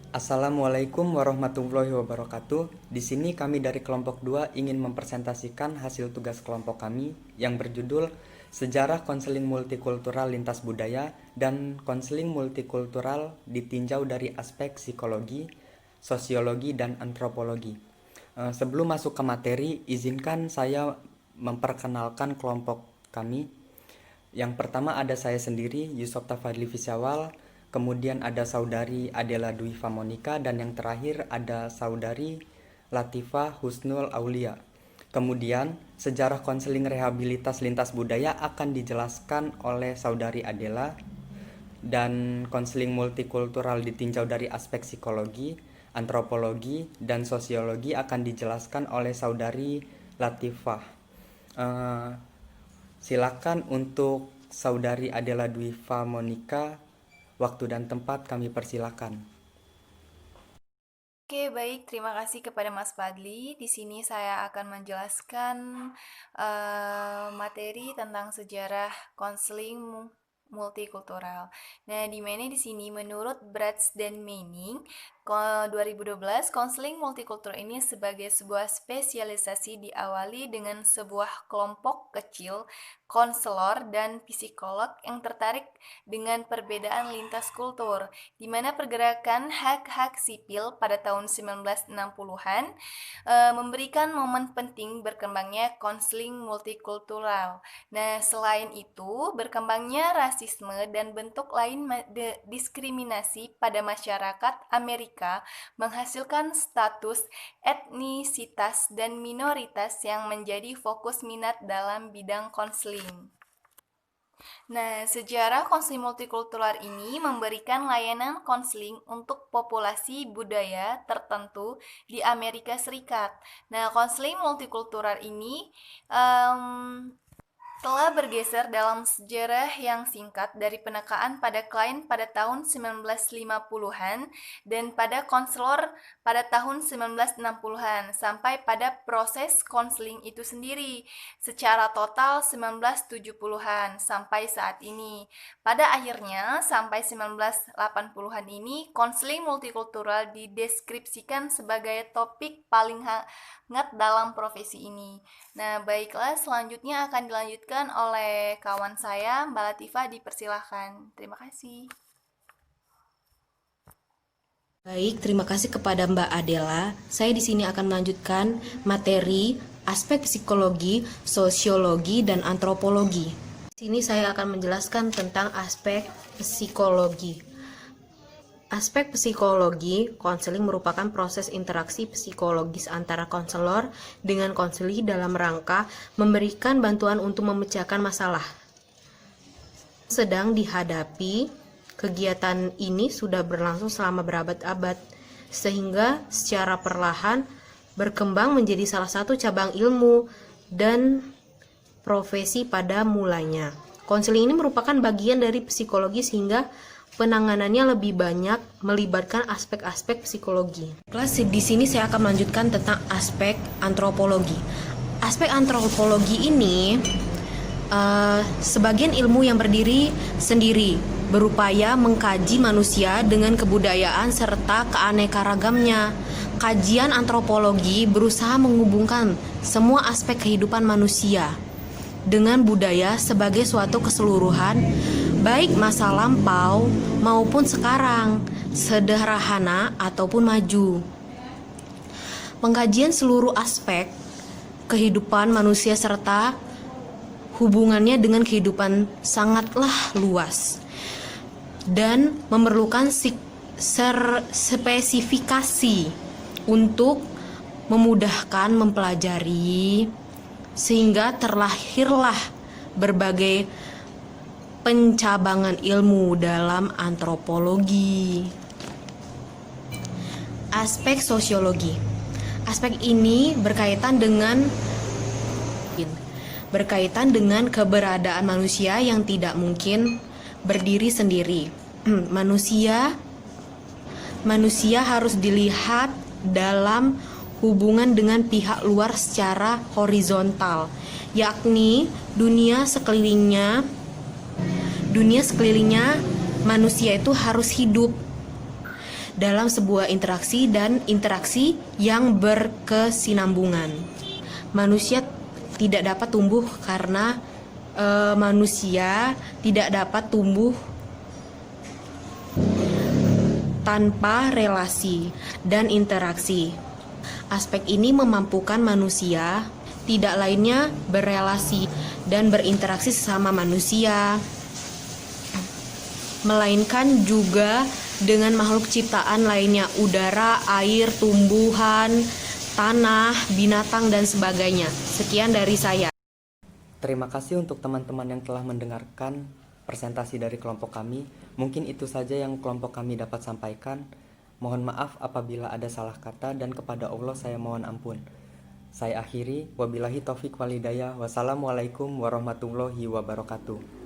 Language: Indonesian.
Assalamualaikum warahmatullahi wabarakatuh. Di sini kami dari kelompok 2 ingin mempresentasikan hasil tugas kelompok kami yang berjudul Sejarah Konseling Multikultural Lintas Budaya dan Konseling Multikultural ditinjau dari aspek psikologi, sosiologi, dan antropologi. Sebelum masuk ke materi, izinkan saya memperkenalkan kelompok kami. Yang pertama ada saya sendiri, Yusuf Tafadli Fisyawal. Kemudian ada saudari Adela Dwi Famonika, dan yang terakhir ada saudari Latifah Husnul Aulia. Kemudian sejarah konseling rehabilitas lintas budaya akan dijelaskan oleh saudari Adela, dan konseling multikultural ditinjau dari aspek psikologi, antropologi, dan sosiologi akan dijelaskan oleh saudari Latifah. Silakan untuk saudari Adela Dwi Famonika. Waktu dan tempat kami persilakan. Oke, baik. Terima kasih kepada Mas Fadli. Di sini saya akan menjelaskan materi tentang sejarah konseling multikultural. Nah, di mana di sini menurut Bratz dan Manning 2012, konseling multikultural ini sebagai sebuah spesialisasi diawali dengan sebuah kelompok kecil konselor dan psikolog yang tertarik dengan perbedaan lintas kultur, di mana pergerakan hak-hak sipil pada tahun 1960-an memberikan momen penting berkembangnya konseling multikultural. Nah, selain itu, berkembangnya rasisme dan bentuk lain diskriminasi pada masyarakat Amerika menghasilkan status etnisitas dan minoritas yang menjadi fokus minat dalam bidang konseling. Nah, sejarah konseling multikultural ini memberikan layanan konseling untuk populasi budaya tertentu di Amerika Serikat. Nah, konseling multikultural ini telah bergeser dalam sejarah yang singkat dari penekaan pada klien pada tahun 1950-an dan pada konselor pada tahun 1960-an sampai pada proses konseling itu sendiri secara total 1970-an sampai saat ini. Pada akhirnya sampai 1980-an ini konseling multikultural dideskripsikan sebagai topik paling hangat dalam profesi ini. Nah, baiklah, selanjutnya akan dilanjutkan oleh kawan saya, Mbak Latifah, dipersilahkan. Terima kasih. Baik, terima kasih kepada Mbak Adela. Saya di sini akan melanjutkan materi aspek psikologi, sosiologi, dan antropologi. Di sini saya akan menjelaskan tentang aspek psikologi. Aspek psikologi, konseling merupakan proses interaksi psikologis antara konselor dengan konseli dalam rangka memberikan bantuan untuk memecahkan masalah sedang dihadapi. Kegiatan ini sudah berlangsung selama berabad-abad, sehingga secara perlahan berkembang menjadi salah satu cabang ilmu dan profesi pada mulanya. Konseling ini merupakan bagian dari psikologi sehingga penanganannya lebih banyak melibatkan aspek-aspek psikologi. Kelas di sini saya akan melanjutkan tentang aspek antropologi. Aspek antropologi ini sebagian ilmu yang berdiri sendiri, berupaya mengkaji manusia dengan kebudayaan serta keanekaragamannya. Kajian antropologi berusaha menghubungkan semua aspek kehidupan manusia dengan budaya sebagai suatu keseluruhan, baik masa lampau maupun sekarang, sederhana ataupun maju. Pengkajian seluruh aspek kehidupan manusia serta hubungannya dengan kehidupan sangatlah luas dan memerlukan spesifikasi untuk memudahkan mempelajari, sehingga terlahirlah berbagai pencabangan ilmu dalam antropologi. Aspek sosiologi. Aspek ini berkaitan dengan keberadaan manusia yang tidak mungkin berdiri sendiri. Manusia harus dilihat dalam hubungan dengan pihak luar secara horizontal, yakni dunia sekelilingnya. Manusia itu harus hidup dalam sebuah interaksi dan interaksi yang berkesinambungan. Manusia tidak dapat tumbuh karena manusia tidak dapat tumbuh tanpa relasi dan interaksi. Aspek ini memampukan manusia tidak lainnya berelasi dan berinteraksi sesama manusia, melainkan juga dengan makhluk ciptaan lainnya, udara, air, tumbuhan, tanah, binatang, dan sebagainya. Sekian dari saya. Terima kasih untuk teman-teman yang telah mendengarkan presentasi dari kelompok kami. Mungkin itu saja yang kelompok kami dapat sampaikan. Mohon maaf apabila ada salah kata dan kepada Allah saya mohon ampun. Saya akhiri, wabillahi taufik walhidayah. Wassalamualaikum warahmatullahi wabarakatuh.